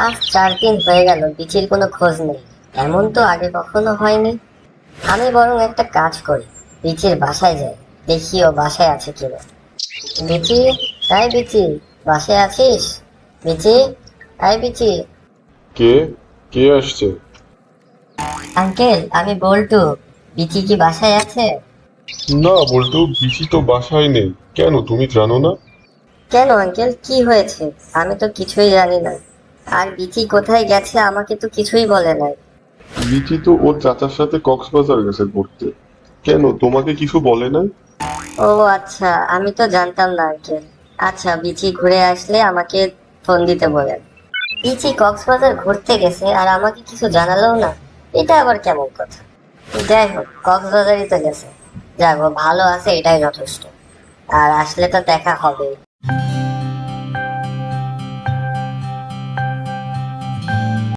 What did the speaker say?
আজ 4 দিন হয়ে গেল, বিচির কোনো খোঁজ নেই। এমন তো আগে কখনো হয়নি। আমি বরং একটা কাজ করি, বিচির বাসায় যাই, দেখি ও বাসায় আছে কিনা। বিচি, তাই বিচি, বাসায় আছিস? বিচি, তাই বিচি। কে কে আসছে? আঙ্কেল, আমি বল্টু। বিচি কি বাসায় আছে? না বল্টু, বিচি তো বাসায় নেই। কেন, তুমি জানো না? কেন আঙ্কেল, কি হয়েছে? আমি তো কিছুই জানি না। আর বিচি কোথায় গেছে আমাকে তো কিছুই বলে নাই। বিচি তো ওর চাচার সাথে কক্সবাজার গেছে ঘুরতে। কেন, তোমাকে কিছু বলে নাই? ও আচ্ছা, আমি তো জানতাম না আঙ্কেল। আচ্ছা, বিচি ঘুরে আসলে আমাকে ফোন দিতে বলেন। বিচি কক্সবাজার ঘুরতে গেছে আর আমাকে কিছু জানালেও না? এটা আবার কেমন কথা? যাই হোক, কক্সবাজারই তো গেছে। যাক, ও ভালো আছে এটাই যথেষ্ট। আর আসলে তো দেখা হবে।